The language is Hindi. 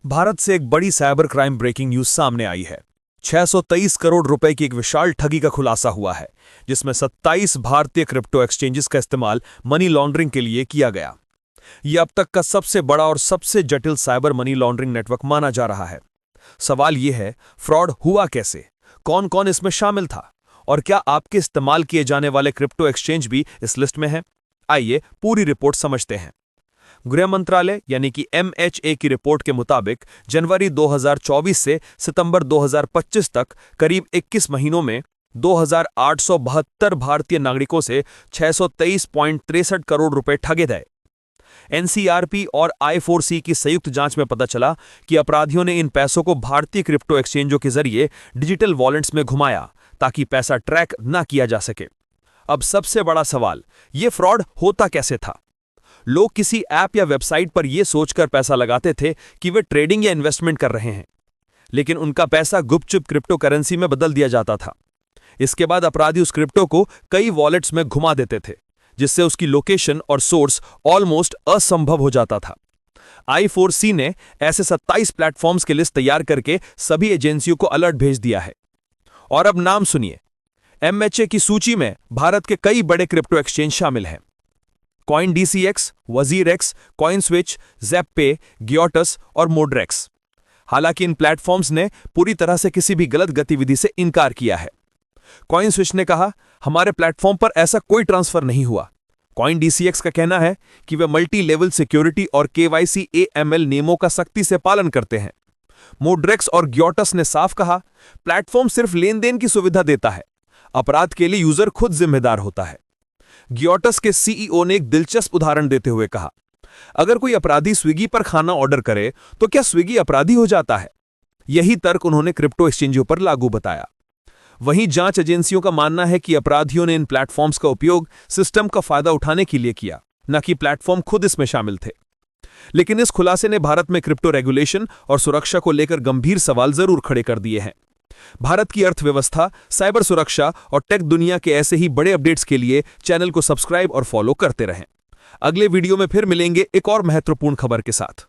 भारत से एक बड़ी साइबर क्राइम ब्रेकिंग न्यूज सामने आई है। 623 करोड़ रुपए की एक विशाल ठगी का खुलासा हुआ है, जिसमें 27 भारतीय क्रिप्टो एक्सचेंजेस का इस्तेमाल मनी लॉन्ड्रिंग के लिए किया गया। यह अब तक का सबसे बड़ा और सबसे जटिल साइबर मनी लॉन्ड्रिंग नेटवर्क माना जा रहा है। सवाल यह है, फ्रॉड हुआ कैसे, कौन कौन इसमें शामिल था और क्या आपके इस्तेमाल किए जाने वाले क्रिप्टो एक्सचेंज भी इस लिस्ट में हैं? आइए पूरी रिपोर्ट समझते हैं। गृह मंत्रालय यानी कि MHA की रिपोर्ट के मुताबिक जनवरी 2024 से सितंबर 2025 तक करीब 21 महीनों में 2872 भारतीय नागरिकों से 623.63 करोड़ रुपए ठगे गए। NCRP और I4C की संयुक्त जांच में पता चला कि अपराधियों ने इन पैसों को भारतीय क्रिप्टो एक्सचेंजों के जरिए डिजिटल वॉलेट्स में घुमाया ताकि पैसा ट्रैक न किया जा सके। अब सबसे बड़ा सवाल, यह फ्रॉड होता कैसे था? लोग किसी ऐप या वेबसाइट पर यह सोचकर पैसा लगाते थे कि वे ट्रेडिंग या इन्वेस्टमेंट कर रहे हैं, लेकिन उनका पैसा गुपचुप क्रिप्टो करेंसी में बदल दिया जाता था। इसके बाद अपराधी उस क्रिप्टो को कई वॉलेट्स में घुमा देते थे, जिससे उसकी लोकेशन और सोर्स ऑलमोस्ट असंभव हो जाता था। I4C ने ऐसे 27 प्लेटफॉर्म्स की लिस्ट तैयार करके सभी एजेंसियों को अलर्ट भेज दिया है। और अब नाम सुनिए। MHA की सूची में भारत के कई बड़े क्रिप्टो एक्सचेंज शामिल हैं: CoinDCX, WazirX, CoinSwitch, ZapPay, Giotus और Modrex। हालांकि इन प्लेटफॉर्म्स ने पूरी तरह से किसी भी गलत गतिविधि से इनकार किया है। CoinSwitch ने कहा, हमारे प्लेटफॉर्म पर ऐसा कोई ट्रांसफर नहीं हुआ। CoinDCX का कहना है कि वे मल्टी लेवल सिक्योरिटी और KYC AML नियमों का सख्ती से पालन करते हैं। Modrex और Giotus ने साफ कहा, प्लेटफॉर्म सिर्फ लेन देन की सुविधा देता है, अपराध के लिए यूजर खुद जिम्मेदार होता है। Giotus के CEO ने एक दिलचस्प उदाहरण देते हुए कहा, अगर कोई अपराधी स्विगी पर खाना ऑर्डर करे तो क्या स्विगी अपराधी हो जाता है? यही तर्क उन्होंने क्रिप्टो एक्सचेंजों पर लागू बताया। वहीं जांच एजेंसियों का मानना है कि अपराधियों ने इन प्लेटफॉर्म्स का उपयोग सिस्टम का फायदा उठाने के लिए किया, न कि प्लेटफॉर्म खुद इसमें शामिल थे। लेकिन इस खुलासे ने भारत में क्रिप्टो रेगुलेशन और सुरक्षा को लेकर गंभीर सवाल जरूर खड़े कर दिए हैं। भारत की अर्थव्यवस्था, साइबर सुरक्षा और टेक दुनिया के ऐसे ही बड़े अपडेट्स के लिए चैनल को सब्सक्राइब और फॉलो करते रहें। अगले वीडियो में फिर मिलेंगे एक और महत्वपूर्ण खबर के साथ।